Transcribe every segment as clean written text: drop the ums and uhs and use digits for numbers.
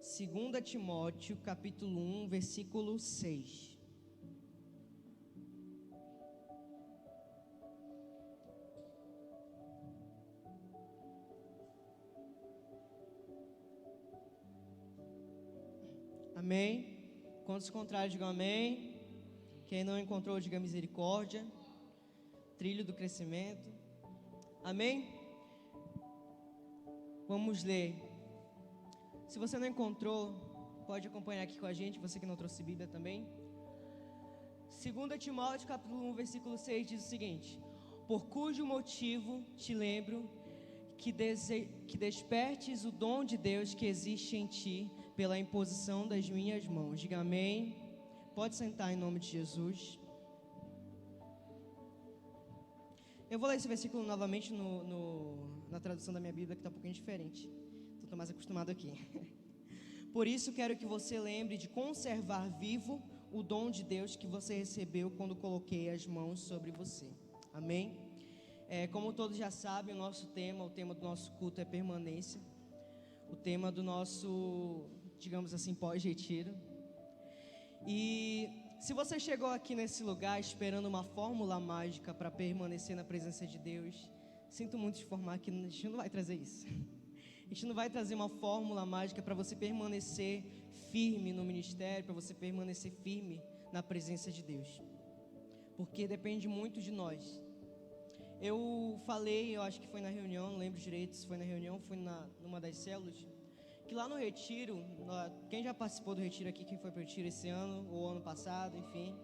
2 Timóteo, capítulo 1, versículo 6. Amém? Quantos contrários, digam amém. Quem não encontrou, diga misericórdia. Trilho do crescimento. Amém? Vamos ler. Se você não encontrou, pode acompanhar aqui com a gente, você que não trouxe Bíblia também. 2 Timóteo, capítulo 1, versículo 6 diz o seguinte: por cujo motivo te lembro que despertes o dom de Deus que existe em ti pela imposição das minhas mãos. Diga amém. Pode sentar em nome de Jesus. Eu vou ler esse versículo novamente na tradução da minha Bíblia, que está um pouquinho diferente. Estou mais acostumado aqui. Por isso quero que você lembre de conservar vivo o dom de Deus que você recebeu quando coloquei as mãos sobre você. Amém? Como todos já sabem, o tema do nosso culto é permanência. O tema do nosso, digamos assim, pós-retiro. E se você chegou aqui nesse lugar esperando uma fórmula mágica para permanecer na presença de Deus, sinto muito te informar que a gente não vai trazer isso. A gente não vai trazer uma fórmula mágica para você permanecer firme no ministério, para você permanecer firme na presença de Deus, porque depende muito de nós. Eu falei, eu acho que foi na reunião, não lembro direito se foi na reunião ou foi numa das células, que lá no retiro, quem já participou do retiro aqui, quem foi para o retiro esse ano ou ano passado, enfim,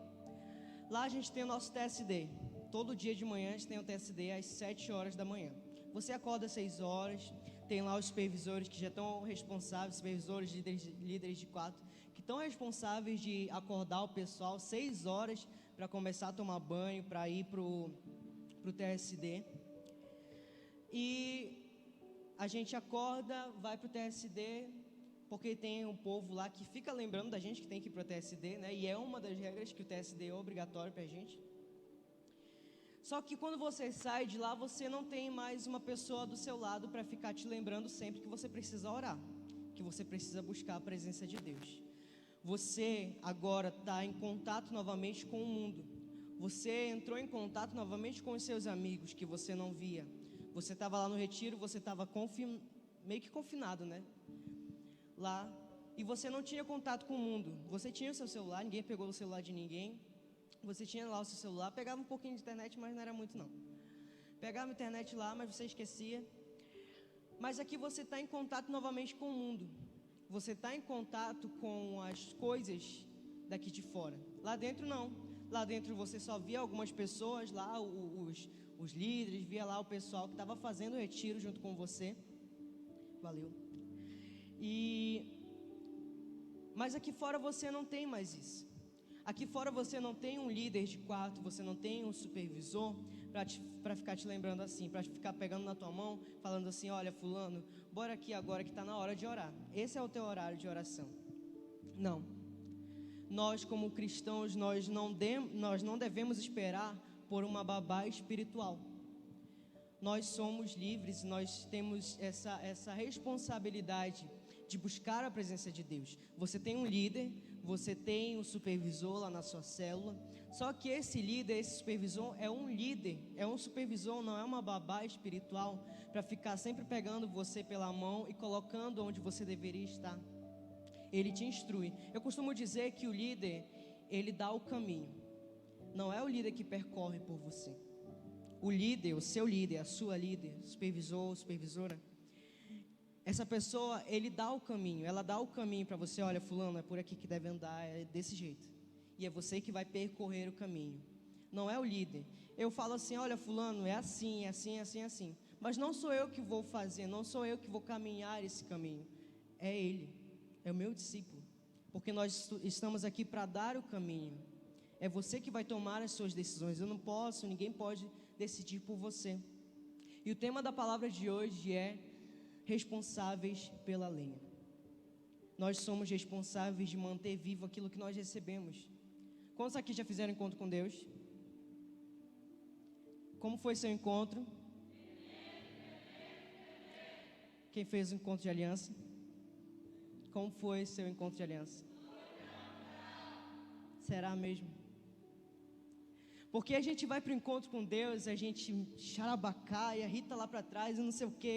lá a gente tem o nosso TSD. Todo dia de manhã a gente tem o TSD às 7 horas da manhã. Você acorda às 6 horas, tem lá os supervisores que já estão responsáveis, supervisores, líderes de quatro, que estão responsáveis de acordar o pessoal 6 horas para começar a tomar banho, para ir para o TSD. E a gente acorda, vai para o TSD, porque tem um povo lá que fica lembrando da gente que tem que ir para o TSD, né? E é uma das regras que o TSD é obrigatório para a gente. Só que quando você sai de lá, você não tem mais uma pessoa do seu lado para ficar te lembrando sempre que você precisa orar, que você precisa buscar a presença de Deus. Você agora está em contato novamente com o mundo. Você entrou em contato novamente com os seus amigos que você não via. Você estava lá no retiro, você estava meio que confinado, né? Lá. E você não tinha contato com o mundo. Você tinha o seu celular, ninguém pegou o celular de ninguém. Você tinha lá o seu celular, pegava um pouquinho de internet, mas não era muito não. Pegava a internet lá, mas você esquecia. Mas aqui você está em contato novamente com o mundo. Você está em contato com as coisas daqui de fora. Lá dentro não. Lá dentro você só via algumas pessoas lá, os líderes, via lá o pessoal que estava fazendo o retiro junto com você. Valeu. Mas aqui fora você não tem mais isso. Aqui fora você não tem um líder de quarto, você não tem um supervisor para ficar te lembrando assim, para ficar pegando na tua mão, falando assim: olha fulano, bora aqui agora que está na hora de orar. Esse é o teu horário de oração. Não. Nós como cristãos, nós não devemos esperar por uma babá espiritual. Nós somos livres, nós temos essa responsabilidade de buscar a presença de Deus. Você tem um líder, você tem um supervisor lá na sua célula, só que esse líder, esse supervisor é um líder, é um supervisor, não é uma babá espiritual para ficar sempre pegando você pela mão e colocando onde você deveria estar. Ele te instrui. Eu costumo dizer que o líder, ele dá o caminho, não é o líder que percorre por você. O líder, o seu líder, a sua líder, supervisor, supervisora, essa pessoa, ele dá o caminho, ela dá o caminho para você. Olha fulano, é por aqui que deve andar, é desse jeito. E é você que vai percorrer o caminho, não é o líder. Eu falo assim: olha fulano, é assim, assim, assim, assim. Mas não sou eu que vou fazer, não sou eu que vou caminhar esse caminho. É ele, é o meu discípulo. Porque nós estamos aqui para dar o caminho. É você que vai tomar as suas decisões. Eu não posso, ninguém pode decidir por você. E o tema da palavra de hoje é responsáveis pela lenha. Nós somos responsáveis de manter vivo aquilo que nós recebemos. Quantos aqui já fizeram encontro com Deus? Como foi seu encontro? Quem fez o encontro de aliança? Como foi seu encontro de aliança? Será mesmo? Porque a gente vai para o encontro com Deus, a gente xarabacaia, Rita lá para trás e não sei o quê.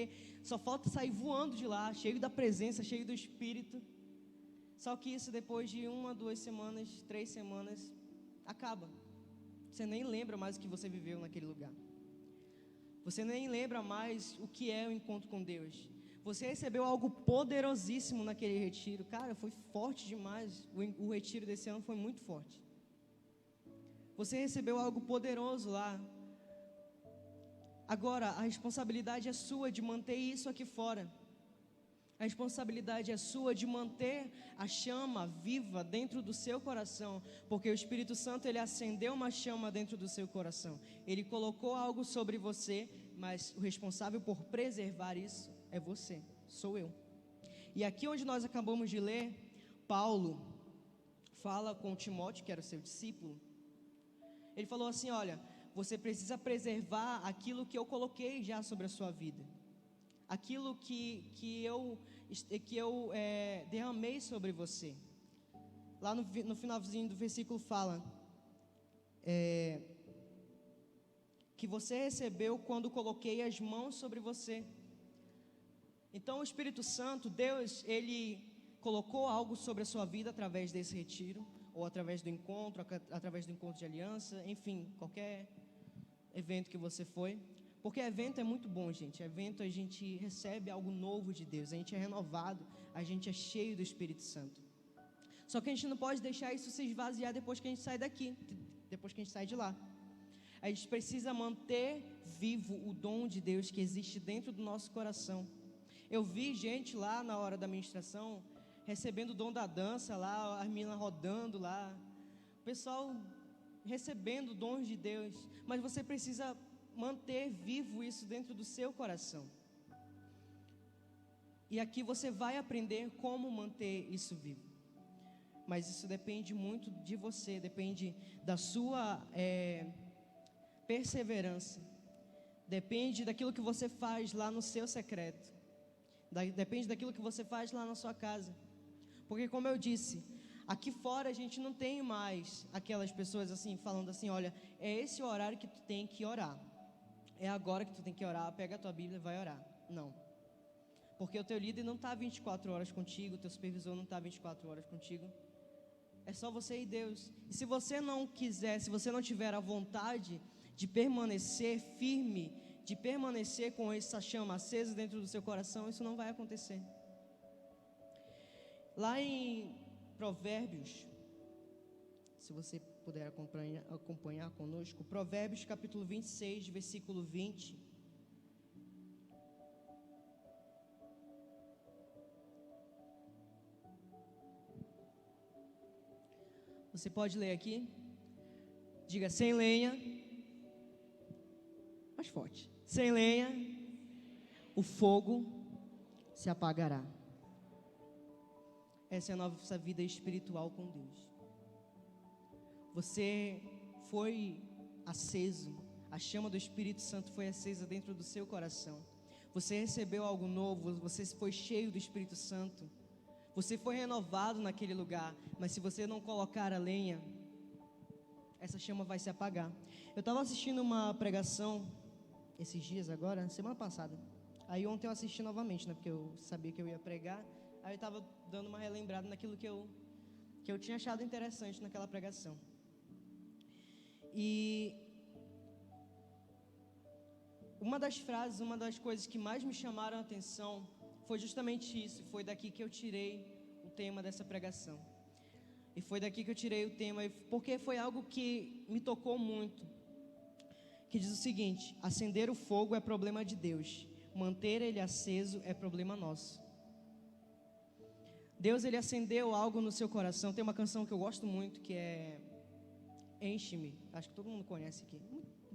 Só falta sair voando de lá, cheio da presença, cheio do Espírito. Só que isso depois de 1, 2 semanas, 3 semanas, acaba. Você nem lembra mais o que você viveu naquele lugar. Você nem lembra mais o que é o encontro com Deus. Você recebeu algo poderosíssimo naquele retiro. Cara, foi forte demais. O retiro desse ano foi muito forte. Você recebeu algo poderoso lá. Agora, a responsabilidade é sua de manter isso aqui fora. A responsabilidade é sua de manter a chama viva dentro do seu coração, porque o Espírito Santo, ele acendeu uma chama dentro do seu coração. Ele colocou algo sobre você, mas o responsável por preservar isso é você, sou eu. E aqui onde nós acabamos de ler, Paulo fala com Timóteo, que era o seu discípulo. Ele falou assim: olha, você precisa preservar aquilo que eu coloquei já sobre a sua vida. Aquilo que eu derramei sobre você. Lá no finalzinho do versículo fala que você recebeu quando coloquei as mãos sobre você. Então o Espírito Santo, Deus, Ele colocou algo sobre a sua vida através desse retiro, ou através do encontro, através do encontro de aliança, enfim, qualquer evento que você foi. Porque evento é muito bom, gente. Evento a gente recebe algo novo de Deus, a gente é renovado, a gente é cheio do Espírito Santo. Só que a gente não pode deixar isso se esvaziar depois que a gente sai daqui, depois que a gente sai de lá. A gente precisa manter vivo o dom de Deus que existe dentro do nosso coração. Eu vi gente lá na hora da ministração recebendo o dom da dança lá, as meninas rodando lá, o pessoal recebendo dons de Deus, mas você precisa manter vivo isso dentro do seu coração. E aqui você vai aprender como manter isso vivo. Mas isso depende muito de você, depende da sua perseverança. Depende daquilo que você faz lá no seu secreto. Depende daquilo que você faz lá na sua casa. Porque como eu disse, aqui fora a gente não tem mais aquelas pessoas assim, falando assim: olha, é esse o horário que tu tem que orar. É agora que tu tem que orar, pega a tua Bíblia e vai orar. Não. Porque o teu líder não está 24 horas contigo, o teu supervisor não está 24 horas contigo. É só você e Deus. E se você não quiser, se você não tiver a vontade de permanecer firme, de permanecer com essa chama acesa dentro do seu coração, isso não vai acontecer. Lá em Provérbios, se você puder acompanhar conosco, Provérbios capítulo 26, versículo 20. Você pode ler aqui? Diga: sem lenha, mais forte, sem lenha, o fogo se apagará. Essa é a nossa vida espiritual com Deus. Você foi aceso, a chama do Espírito Santo foi acesa dentro do seu coração. Você recebeu algo novo, você foi cheio do Espírito Santo. Você foi renovado naquele lugar, mas se você não colocar a lenha, essa chama vai se apagar. Eu estava assistindo uma pregação esses dias agora, semana passada. Aí ontem eu assisti novamente, né, porque eu sabia que eu ia pregar. Aí eu estava dando uma relembrada naquilo que eu tinha achado interessante naquela pregação. E uma das frases, uma das coisas que mais me chamaram a atenção foi justamente isso. Foi daqui que eu tirei o tema dessa pregação. E foi daqui que eu tirei o tema, porque foi algo que me tocou muito. Que diz o seguinte: acender o fogo é problema de Deus, manter ele aceso é problema nosso. Deus, ele acendeu algo no seu coração. Tem uma canção que eu gosto muito, que é Enche-me. Acho que todo mundo conhece aqui.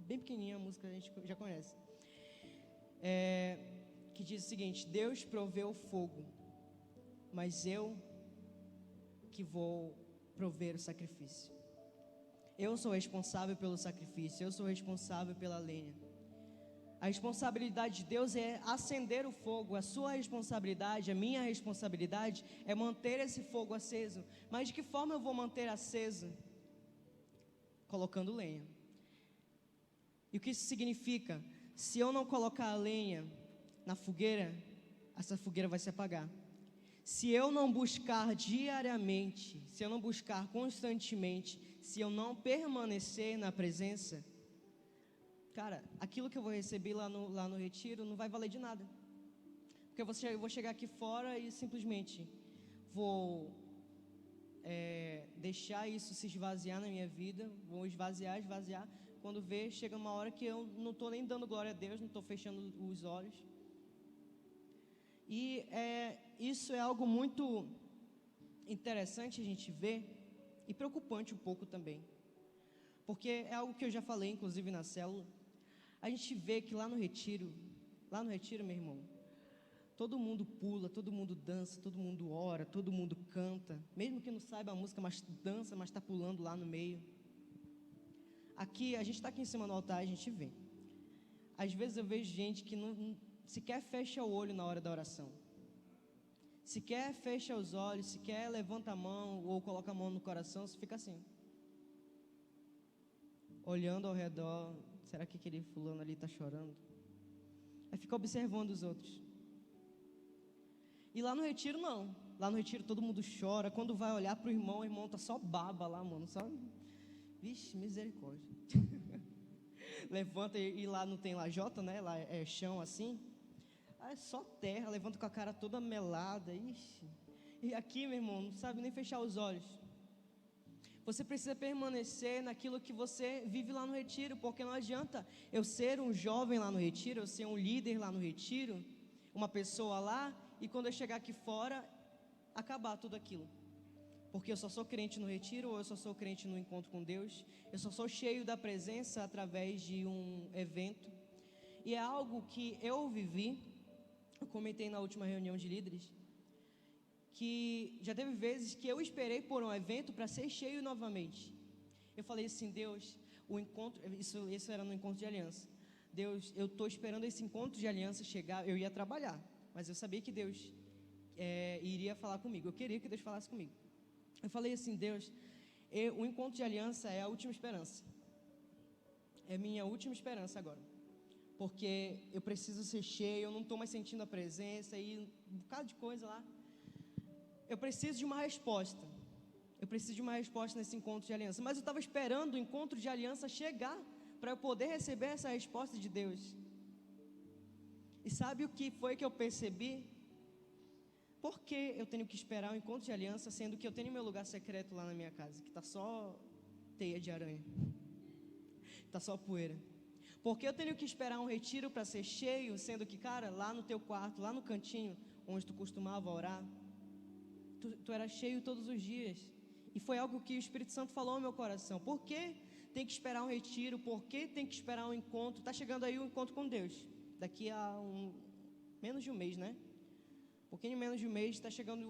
Bem pequenininha a música, a gente já conhece. Que diz o seguinte: Deus proveu o fogo, mas eu que vou prover o sacrifício. Eu sou responsável pelo sacrifício, eu sou responsável pela lenha. A responsabilidade de Deus é acender o fogo. A sua responsabilidade, a minha responsabilidade é manter esse fogo aceso. Mas de que forma eu vou manter aceso? Colocando lenha. E o que isso significa? Se eu não colocar a lenha na fogueira, essa fogueira vai se apagar. Se eu não buscar diariamente, se eu não buscar constantemente, se eu não permanecer na presença, cara, aquilo que eu vou receber lá no retiro não vai valer de nada. Porque eu vou chegar aqui fora e simplesmente vou deixar isso se esvaziar na minha vida, vou esvaziar. Quando vê, chega uma hora que eu não estou nem dando glória a Deus, não estou fechando os olhos. E isso é algo muito interessante a gente ver e preocupante um pouco também. Porque é algo que eu já falei, inclusive na célula. A gente vê que lá no retiro, meu irmão, todo mundo pula, todo mundo dança, todo mundo ora, todo mundo canta. Mesmo que não saiba a música, mas dança, mas está pulando lá no meio. Aqui, a gente está aqui em cima do altar, a gente vê. Às vezes eu vejo gente que não sequer fecha o olho na hora da oração. Sequer fecha os olhos, sequer levanta a mão ou coloca a mão no coração, você fica assim. Olhando ao redor, será que aquele fulano ali está chorando? Aí fica observando os outros. E lá no retiro não. Lá no retiro todo mundo chora. Quando vai olhar para o irmão tá só baba lá, mano. Só... Vixe, misericórdia. Levanta e lá não tem lajota, né? Lá é chão assim. É só terra, levanta com a cara toda melada. Ixi. E aqui, meu irmão, não sabe nem fechar os olhos. Você precisa permanecer naquilo que você vive lá no retiro, porque não adianta eu ser um jovem lá no retiro, eu ser um líder lá no retiro, uma pessoa lá, e quando eu chegar aqui fora, acabar tudo aquilo. Porque eu só sou crente no retiro, ou eu só sou crente no encontro com Deus, eu só sou cheio da presença através de um evento. E é algo que eu vivi, eu comentei na última reunião de líderes, que já teve vezes que eu esperei por um evento para ser cheio novamente. Eu falei assim, Deus, o encontro, isso era no encontro de aliança. Deus, eu estou esperando esse encontro de aliança chegar, eu ia trabalhar, mas eu sabia que Deus iria falar comigo, eu queria que Deus falasse comigo. Eu falei assim, Deus, o encontro de aliança é a última esperança. É minha última esperança agora. Porque eu preciso ser cheio, eu não estou mais sentindo a presença e um bocado de coisa lá. Eu preciso de uma resposta. Eu preciso de uma resposta nesse encontro de aliança. Mas eu estava esperando o encontro de aliança chegar para eu poder receber essa resposta de Deus. E sabe o que foi que eu percebi? Por que eu tenho que esperar o encontro de aliança, sendo que eu tenho meu lugar secreto lá na minha casa, que está só teia de aranha, está só poeira? Por que eu tenho que esperar um retiro para ser cheio, sendo que, cara, lá no teu quarto, lá no cantinho, onde tu costumava orar, tu era cheio todos os dias? E foi algo que o Espírito Santo falou no meu coração. Por que tem que esperar um retiro? Por que tem que esperar um encontro? Está chegando aí o encontro com Deus, daqui a menos de um mês, né? Um pouquinho menos de um mês está chegando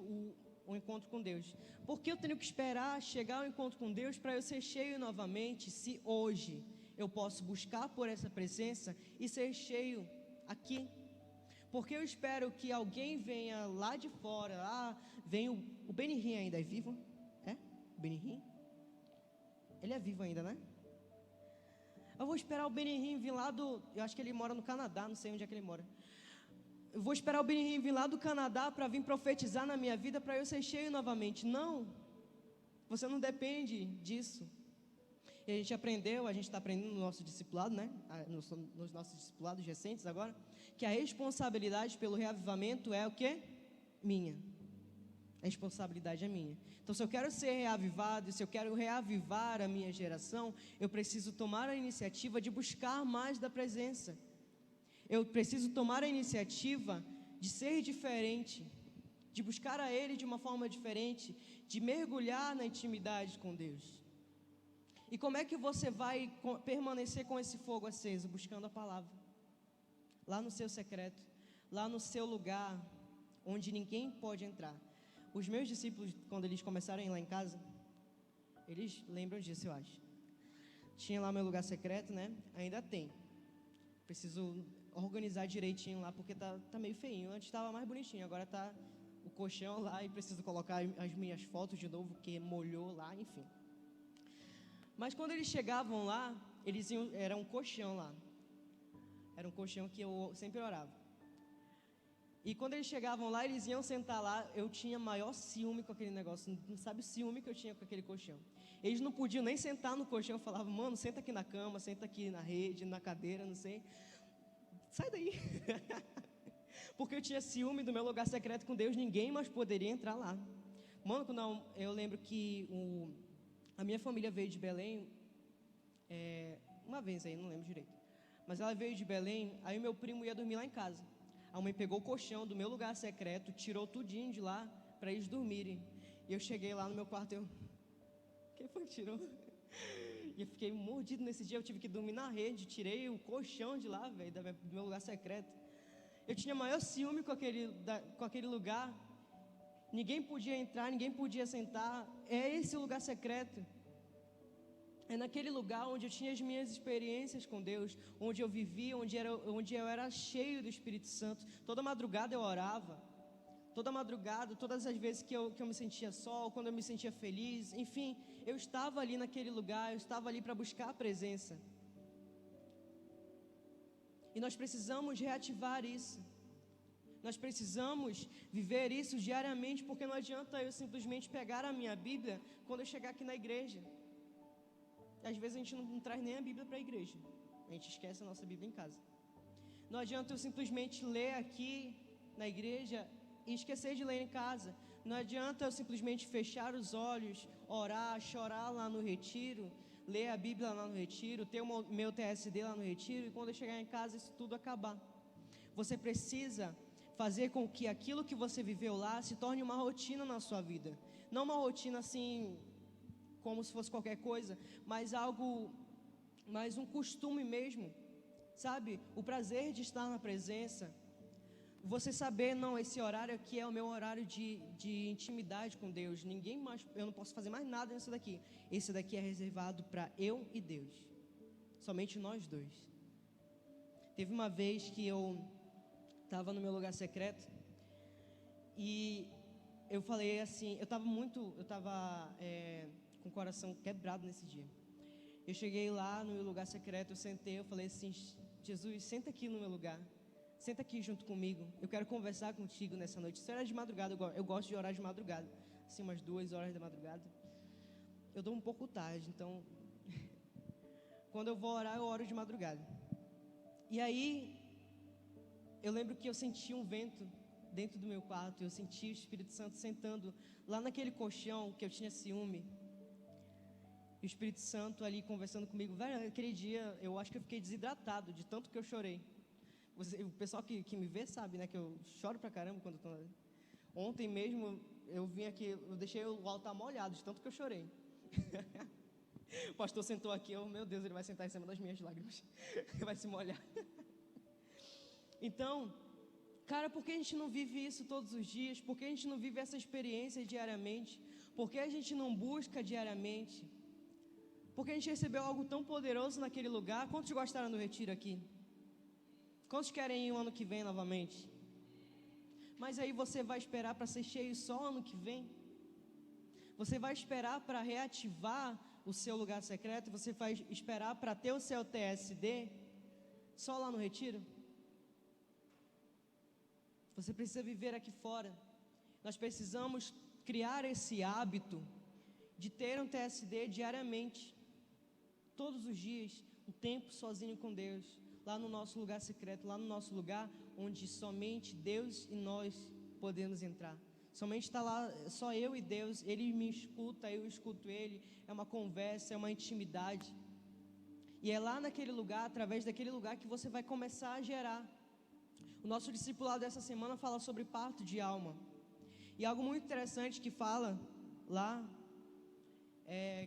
o encontro com Deus. Por que eu tenho que esperar chegar ao encontro com Deus para eu ser cheio novamente, se hoje eu posso buscar por essa presença e ser cheio aqui? Porque eu espero que alguém venha lá de fora, vem o Benihim ainda, é vivo? É? O Benihim? Ele é vivo ainda, né? Eu vou esperar o Benihim vir lá eu acho que ele mora no Canadá, não sei onde é que ele mora. Eu vou esperar o Benihim vir lá do Canadá para vir profetizar na minha vida para eu ser cheio novamente. Não, você não depende disso. E a gente está aprendendo no nosso discipulado, né? Nos nossos discipulados recentes agora, que a responsabilidade pelo reavivamento é o quê? Minha. A responsabilidade é minha. Então, se eu quero ser reavivado, se eu quero reavivar a minha geração, eu preciso tomar a iniciativa de buscar mais da presença. Eu preciso tomar a iniciativa de ser diferente, de buscar a Ele de uma forma diferente, de mergulhar na intimidade com Deus. E como é que você vai permanecer com esse fogo aceso? Buscando a palavra, lá no seu secreto, lá no seu lugar, onde ninguém pode entrar. Os meus discípulos, quando eles começaram a ir lá em casa, eles lembram disso, eu acho. Tinha lá meu lugar secreto, né? Ainda tem. Preciso organizar direitinho lá, porque tá meio feinho. Antes estava mais bonitinho, agora tá o colchão lá e preciso colocar as minhas fotos de novo, porque molhou lá, enfim. Mas quando eles chegavam lá, era um colchão lá. Era um colchão que eu sempre orava. E quando eles chegavam lá, eles iam sentar lá, eu tinha maior ciúme com aquele negócio, não sabe o ciúme que eu tinha com aquele colchão. Eles não podiam nem sentar no colchão, eu falava, mano, senta aqui na cama, senta aqui na rede, na cadeira, não sei. Sai daí. Porque eu tinha ciúme do meu lugar secreto com Deus, ninguém mais poderia entrar lá. Mano, eu lembro que a minha família veio de Belém, uma vez aí, não lembro direito. Mas ela veio de Belém, aí meu primo ia dormir lá em casa. A mãe pegou o colchão do meu lugar secreto, tirou tudinho de lá para eles dormirem. E eu cheguei lá no meu quarto, quem foi que tirou? E eu fiquei mordido nesse dia, eu tive que dormir na rede, tirei o colchão de lá, velho, do meu lugar secreto. Eu tinha maior ciúme com aquele lugar. Ninguém podia entrar, ninguém podia sentar. É esse o lugar secreto. É naquele lugar onde eu tinha as minhas experiências com Deus, onde eu vivia, onde eu era cheio do Espírito Santo. Toda madrugada eu orava. Toda madrugada, todas as vezes que eu me sentia só, quando eu me sentia feliz, enfim, eu estava ali naquele lugar, eu estava ali para buscar a presença. E nós precisamos reativar isso. Nós precisamos viver isso diariamente, porque não adianta eu simplesmente pegar a minha Bíblia quando eu chegar aqui na igreja. Às vezes a gente não traz nem a Bíblia para a igreja. A gente esquece a nossa Bíblia em casa. Não adianta eu simplesmente ler aqui na igreja e esquecer de ler em casa. Não adianta eu simplesmente fechar os olhos, orar, chorar lá no retiro, ler a Bíblia lá no retiro, ter o meu TSD lá no retiro, e quando eu chegar em casa isso tudo acabar. Você precisa fazer com que aquilo que você viveu lá se torne uma rotina na sua vida. Não uma rotina assim, como se fosse qualquer coisa, mas mais um costume mesmo, sabe? O prazer de estar na presença. Você saber, não, esse horário aqui é o meu horário de intimidade com Deus. Ninguém mais, eu não posso fazer mais nada nisso daqui. Esse daqui é reservado para eu e Deus. Somente nós dois. Teve uma vez que eu estava no meu lugar secreto e eu falei assim, eu estava com o coração quebrado nesse dia. Eu cheguei lá no meu lugar secreto, eu sentei, eu falei assim, Jesus, senta aqui no meu lugar, senta aqui junto comigo, eu quero conversar contigo nessa noite. Isso era de madrugada, eu gosto de orar de madrugada, assim umas 2 horas da madrugada. Eu dou um pouco tarde, então quando eu vou orar, eu oro de madrugada. E aí eu lembro que eu senti um vento dentro do meu quarto, eu senti o Espírito Santo sentando lá naquele colchão que eu tinha ciúme. E o Espírito Santo ali conversando comigo. Velho, aquele dia eu acho que eu fiquei desidratado de tanto que eu chorei. O pessoal que me vê sabe, né, que eu choro pra caramba quando eu tô... Ontem mesmo eu vim aqui, eu deixei o altar molhado de tanto que eu chorei. O pastor sentou aqui, meu Deus, ele vai sentar em cima das minhas lágrimas. Vai se molhar. Então, cara, por que a gente não vive isso todos os dias? Por que a gente não vive essa experiência diariamente? Por que a gente não busca diariamente? Porque a gente recebeu algo tão poderoso naquele lugar. Quantos gostaram do retiro aqui? Quantos querem ir o ano que vem novamente? Mas aí você vai esperar para ser cheio só ano que vem? Você vai esperar para reativar o seu lugar secreto? Você vai esperar para ter o seu TSD só lá no retiro? Você precisa viver aqui fora. Nós precisamos criar esse hábito de ter um TSD diariamente, todos os dias, um tempo sozinho com Deus, lá no nosso lugar secreto, lá no nosso lugar onde somente Deus e nós podemos entrar. Somente está lá, só eu e Deus, Ele me escuta, eu escuto Ele, é uma conversa, é uma intimidade. E é lá naquele lugar, através daquele lugar que você vai começar a gerar. O nosso discipulado dessa semana fala sobre parto de alma. E algo muito interessante que fala lá,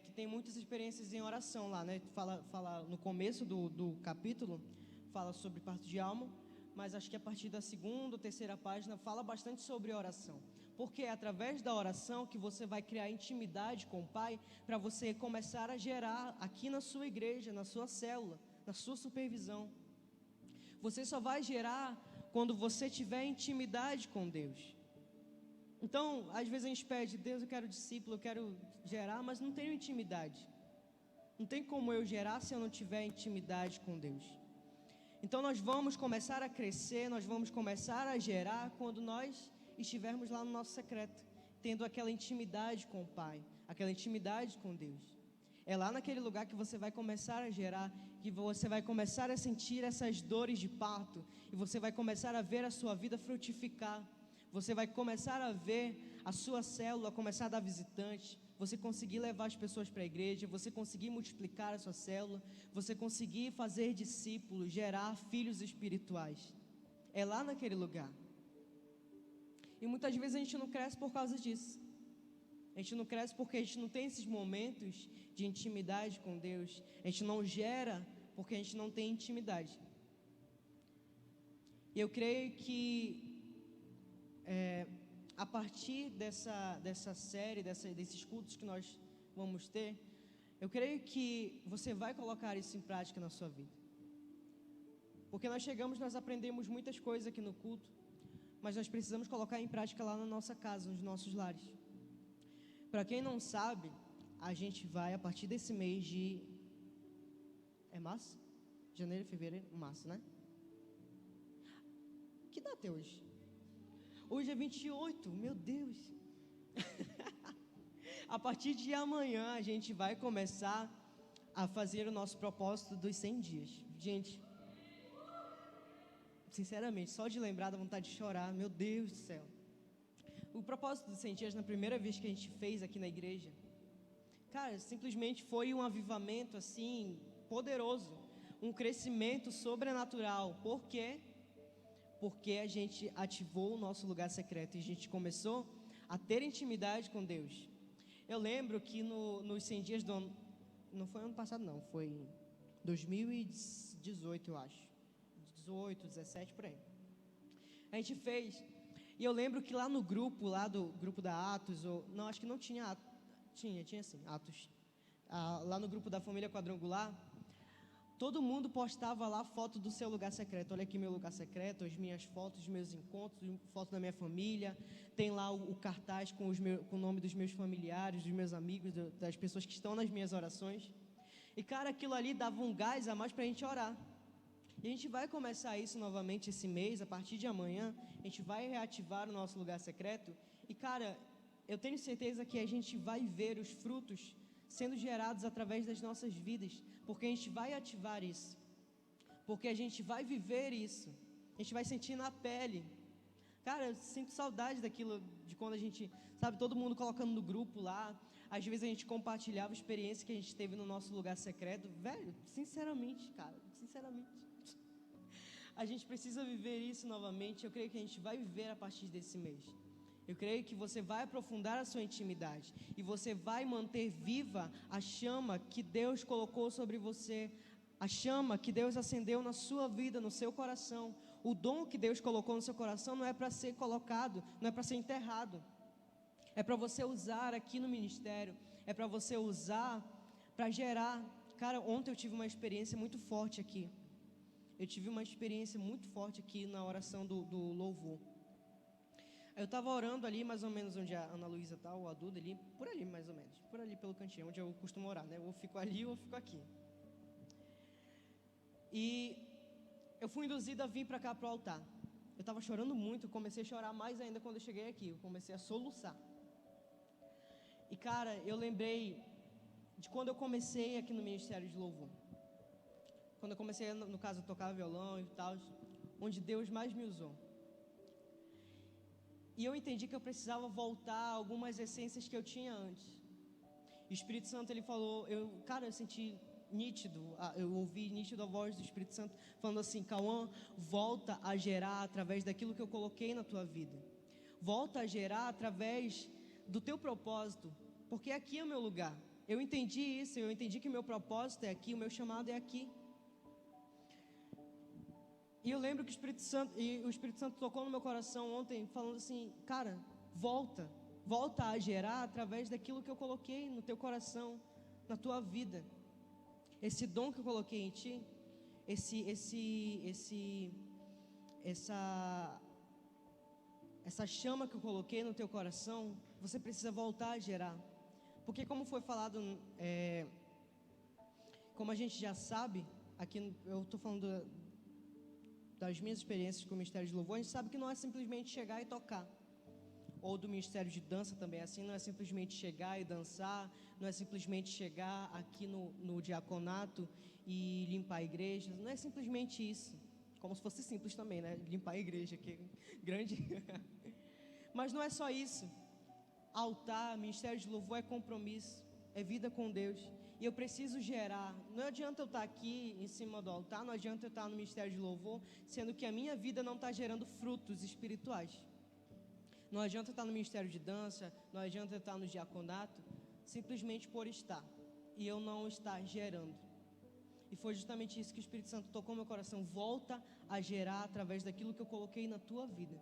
que tem muitas experiências em oração lá, né? Fala no começo do capítulo, fala sobre parto de alma, mas acho que a partir da 2ª ou 3ª página fala bastante sobre oração. Porque é através da oração que você vai criar intimidade com o Pai, para você começar a gerar aqui na sua igreja, na sua célula, na sua supervisão. Você só vai gerar quando você tiver intimidade com Deus. Então, às vezes a gente pede, Deus, eu quero discípulo, eu quero gerar, mas não tenho intimidade. Não tem como eu gerar se eu não tiver intimidade com Deus. Então nós vamos começar a crescer, nós vamos começar a gerar quando nós estivermos lá no nosso secreto, tendo aquela intimidade com o Pai, aquela intimidade com Deus. É lá naquele lugar que você vai começar a gerar, que você vai começar a sentir essas dores de parto, e você vai começar a ver a sua vida frutificar. Você vai começar a ver a sua célula começar a dar visitante, você conseguir levar as pessoas para a igreja, você conseguir multiplicar a sua célula, você conseguir fazer discípulos, gerar filhos espirituais. É lá naquele lugar. E muitas vezes a gente não cresce por causa disso. A gente não cresce porque a gente não tem esses momentos de intimidade com Deus. A gente não gera porque a gente não tem intimidade. E eu creio que a partir dessa série, desses cultos que nós vamos ter, eu creio que você vai colocar isso em prática na sua vida. Porque nós aprendemos muitas coisas aqui no culto, mas nós precisamos colocar em prática lá na nossa casa, nos nossos lares. Para quem não sabe, a gente vai, a partir desse mês de... É março? Janeiro, fevereiro? Março, né? Que data é hoje? Hoje é 28, meu Deus. A partir de amanhã a gente vai começar a fazer o nosso propósito dos 100 dias. Gente, sinceramente, só de lembrar dá vontade de chorar, meu Deus do céu. O propósito dos 100 dias, na primeira vez que a gente fez aqui na igreja, cara, simplesmente foi um avivamento assim, poderoso, um crescimento sobrenatural. Por quê? Porque a gente ativou o nosso lugar secreto e a gente começou a ter intimidade com Deus. Eu lembro que nos 100 dias do ano, não foi ano passado não, foi 2018 eu acho, 18, 17 por aí. A gente fez, e eu lembro que lá no grupo, lá do grupo da Atos, não, acho que não tinha Atos, tinha sim, Atos, lá no grupo da família quadrangular, todo mundo postava lá foto do seu lugar secreto. Olha aqui meu lugar secreto, as minhas fotos, os meus encontros, foto da minha família. Tem lá o cartaz com o nome dos meus familiares, dos meus amigos, das pessoas que estão nas minhas orações. E cara, aquilo ali dava um gás a mais para a gente orar. E a gente vai começar isso novamente esse mês, a partir de amanhã. A gente vai reativar o nosso lugar secreto. E cara, eu tenho certeza que a gente vai ver os frutos sendo gerados através das nossas vidas, porque a gente vai ativar isso, porque a gente vai viver isso, a gente vai sentir na pele. Cara, eu sinto saudade daquilo, de quando a gente, sabe, todo mundo colocando no grupo lá, às vezes a gente compartilhava a experiência que a gente teve no nosso lugar secreto. Velho, sinceramente, cara, a gente precisa viver isso novamente. Eu creio que a gente vai viver a partir desse mês. Eu creio que você vai aprofundar a sua intimidade e você vai manter viva a chama que Deus colocou sobre você, a chama que Deus acendeu na sua vida, no seu coração. O dom que Deus colocou no seu coração não é para ser colocado, não é para ser enterrado. É para você usar aqui no ministério, é para você usar para gerar. Cara, ontem eu tive uma experiência muito forte aqui. Eu tive uma experiência muito forte aqui na oração do louvor. Eu estava orando ali, mais ou menos onde a Ana Luísa está, ou a Duda ali, por ali mais ou menos, por ali pelo cantinho, onde eu costumo orar, né? Ou fico ali ou fico aqui. E eu fui induzido a vir para cá para o altar. Eu estava chorando muito, comecei a chorar mais ainda quando eu cheguei aqui, eu comecei a soluçar. E cara, eu lembrei de quando eu comecei aqui no Ministério de Louvor. Quando eu comecei, no caso, a tocar violão e tal, onde Deus mais me usou. E eu entendi que eu precisava voltar a algumas essências que eu tinha antes. E o Espírito Santo, ele falou, eu senti nítido, eu ouvi nítido a voz do Espírito Santo falando assim: Cauã, volta a gerar através daquilo que eu coloquei na tua vida. Volta a gerar através do teu propósito, porque aqui é o meu lugar. Eu entendi isso, eu entendi que o meu propósito é aqui, o meu chamado é aqui. E eu lembro que o Espírito Santo tocou no meu coração ontem, falando assim: cara, volta a gerar através daquilo que eu coloquei no teu coração, na tua vida. Esse dom que eu coloquei em ti, esse, esse, esse, essa chama que eu coloquei no teu coração, você precisa voltar a gerar. Porque como foi falado, como a gente já sabe, aqui eu estou falando das minhas experiências com o Ministério de Louvor, a gente sabe que não é simplesmente chegar e tocar. Ou do Ministério de Dança também é assim, não é simplesmente chegar e dançar, não é simplesmente chegar aqui no diaconato e limpar a igreja, não é simplesmente isso, como se fosse simples também, né, limpar a igreja, que é grande, mas não é só isso. Altar, Ministério de Louvor é compromisso, é vida com Deus, e eu preciso gerar. Não adianta eu estar aqui em cima do altar, não adianta eu estar no Ministério de Louvor, sendo que a minha vida não está gerando frutos espirituais. Não adianta eu estar no Ministério de Dança, não adianta eu estar no diaconato, simplesmente por estar, e eu não estar gerando. E foi justamente isso que o Espírito Santo tocou no meu coração. Volta a gerar através daquilo que eu coloquei na tua vida.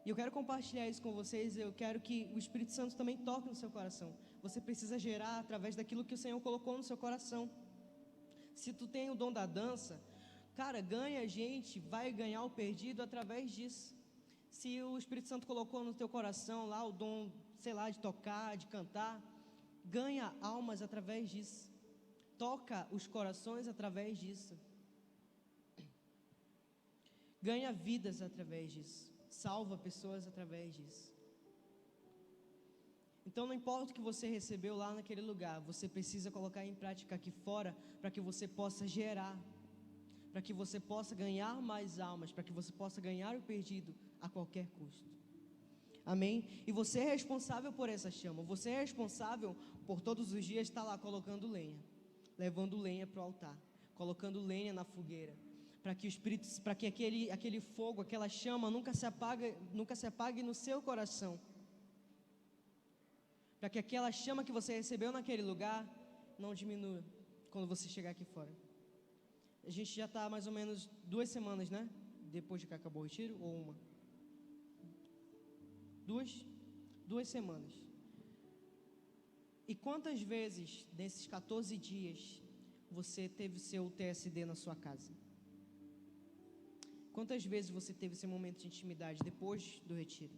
E eu quero compartilhar isso com vocês. Eu quero que o Espírito Santo também toque no seu coração. Você precisa gerar através daquilo que o Senhor colocou no seu coração. Se tu tem o dom da dança, cara, ganha gente, vai ganhar o perdido através disso. Se o Espírito Santo colocou no teu coração lá o dom, sei lá, de tocar, de cantar, ganha almas através disso. Toca os corações através disso. Ganha vidas através disso. Salva pessoas através disso. Então não importa o que você recebeu lá naquele lugar, você precisa colocar em prática aqui fora, para que você possa gerar, para que você possa ganhar mais almas, para que você possa ganhar o perdido a qualquer custo. Amém? E você é responsável por essa chama. Você é responsável por todos os dias estar lá colocando lenha, levando lenha para o altar, colocando lenha na fogueira, para que o Espírito, para que aquele fogo, aquela chama nunca se apague no seu coração, para que aquela chama que você recebeu naquele lugar não diminua quando você chegar aqui fora. A gente já está mais ou menos 2 semanas, né? Depois de que acabou o retiro, ou uma? 2 semanas. E quantas vezes nesses 14 dias você teve seu TSD na sua casa? Quantas vezes você teve esse momento de intimidade depois do retiro?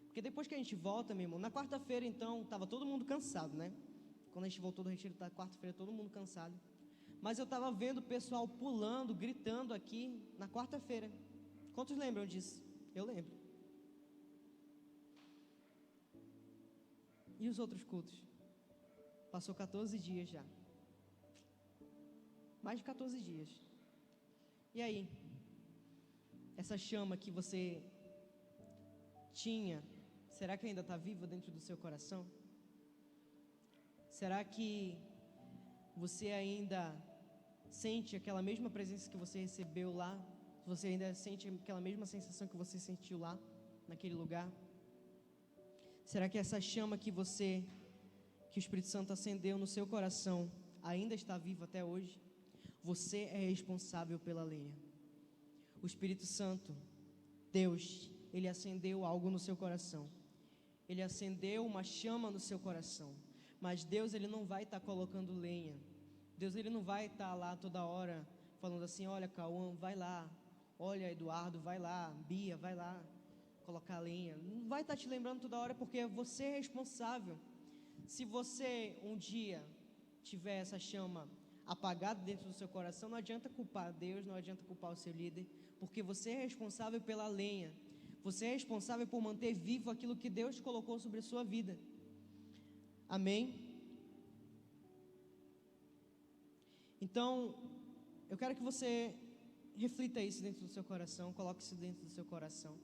Porque depois que a gente volta, meu irmão, na quarta-feira então, estava todo mundo cansado, né? Quando a gente voltou do retiro, na quarta-feira, todo mundo cansado. Mas eu estava vendo o pessoal pulando, gritando aqui na quarta-feira. Quantos lembram disso? Eu lembro. E os outros cultos? Passou 14 dias já. Mais de 14 dias. E aí? Essa chama que você tinha, será que ainda está viva dentro do seu coração? Será que você ainda sente aquela mesma presença que você recebeu lá? Você ainda sente aquela mesma sensação que você sentiu lá, naquele lugar? Será que essa chama que o Espírito Santo acendeu no seu coração, ainda está viva até hoje? Você é responsável pela lenha. O Espírito Santo, Deus, Ele acendeu algo no seu coração. Ele acendeu uma chama no seu coração. Mas Deus, Ele não vai estar colocando lenha. Deus, Ele não vai estar lá toda hora falando assim: olha, Cauã, vai lá. Olha, Eduardo, vai lá. Bia, vai lá colocar lenha. Não vai estar te lembrando toda hora, porque você é responsável. Se você um dia tiver essa chama apagada dentro do seu coração, não adianta culpar Deus, não adianta culpar o seu líder, porque você é responsável pela lenha. Você é responsável por manter vivo aquilo que Deus colocou sobre a sua vida. Amém? Então, eu quero que você reflita isso dentro do seu coração, coloque isso dentro do seu coração.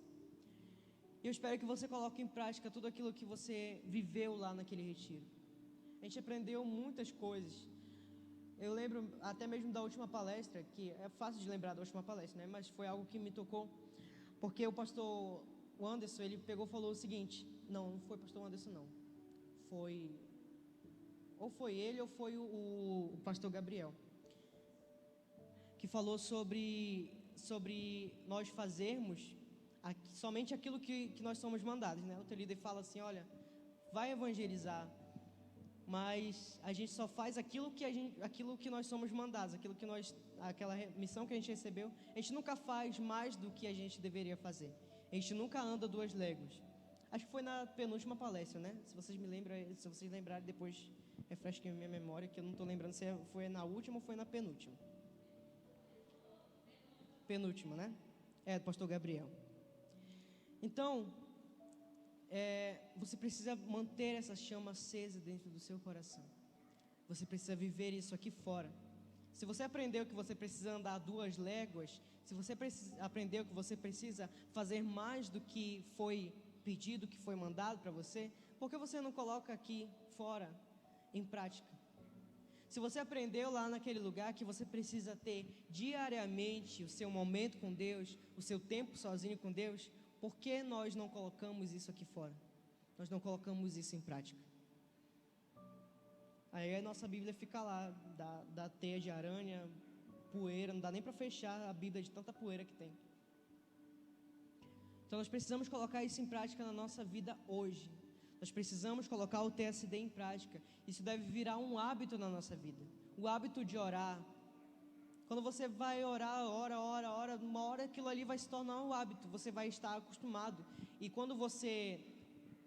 E eu espero que você coloque em prática tudo aquilo que você viveu lá naquele retiro. A gente aprendeu muitas coisas. Eu lembro até mesmo da última palestra, que é fácil de lembrar da última palestra, né? Mas foi algo que me tocou, porque o pastor Anderson, ele pegou e falou o seguinte: não foi o pastor Anderson, não. Ou foi ele ou foi o pastor Gabriel, que falou sobre nós fazermos somente aquilo que nós somos mandados, né? O teu líder fala assim: olha, vai evangelizar, mas a gente só faz aquilo que nós somos mandados, aquela missão que a gente recebeu. A gente nunca faz mais do que a gente deveria fazer. A gente nunca anda 2 léguas. Acho que foi na penúltima palestra, né? Se vocês lembrarem depois, refresquem minha memória, que eu não estou lembrando se foi na última ou foi na penúltima. Penúltima, né? Do pastor Gabriel. Então, você precisa manter essa chama acesa dentro do seu coração. Você precisa viver isso aqui fora. Se você aprendeu que você precisa andar 2 léguas, se você aprendeu que você precisa fazer mais do que foi pedido, que foi mandado para você, por que você não coloca aqui fora em prática? Se você aprendeu lá naquele lugar que você precisa ter diariamente o seu momento com Deus, o seu tempo sozinho com Deus, por que nós não colocamos isso aqui fora? Nós não colocamos isso em prática. Aí a nossa Bíblia fica lá, da teia de aranha, poeira, não dá nem para fechar a Bíblia de tanta poeira que tem. Então nós precisamos colocar isso em prática na nossa vida hoje. Nós precisamos colocar o TSD em prática. Isso deve virar um hábito na nossa vida. O hábito de orar. Quando você vai orar, ora, uma hora aquilo ali vai se tornar um hábito. Você vai estar acostumado. E quando você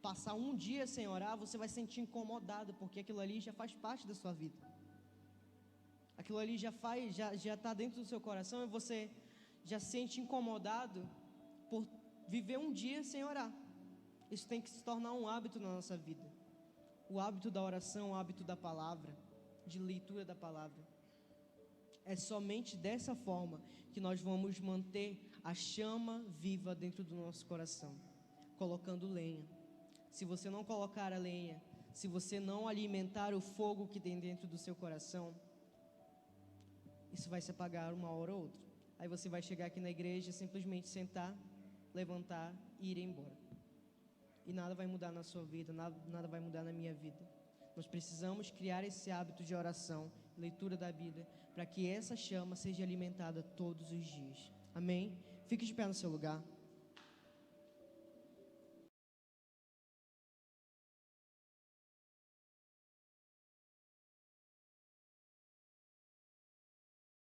passar um dia sem orar, você vai se sentir incomodado, porque aquilo ali já faz parte da sua vida. Aquilo ali já está dentro do seu coração e você já se sente incomodado por viver um dia sem orar. Isso tem que se tornar um hábito na nossa vida. O hábito da oração, o hábito da palavra, de leitura da palavra. É somente dessa forma que nós vamos manter a chama viva dentro do nosso coração, colocando lenha. Se você não colocar a lenha, se você não alimentar o fogo que tem dentro do seu coração, isso vai se apagar uma hora ou outra. Aí você vai chegar aqui na igreja, simplesmente sentar, levantar e ir embora. E nada vai mudar na sua vida, nada vai mudar na minha vida. Nós precisamos criar esse hábito de oração, leitura da Bíblia, para que essa chama seja alimentada todos os dias. Amém? Fique de pé no seu lugar.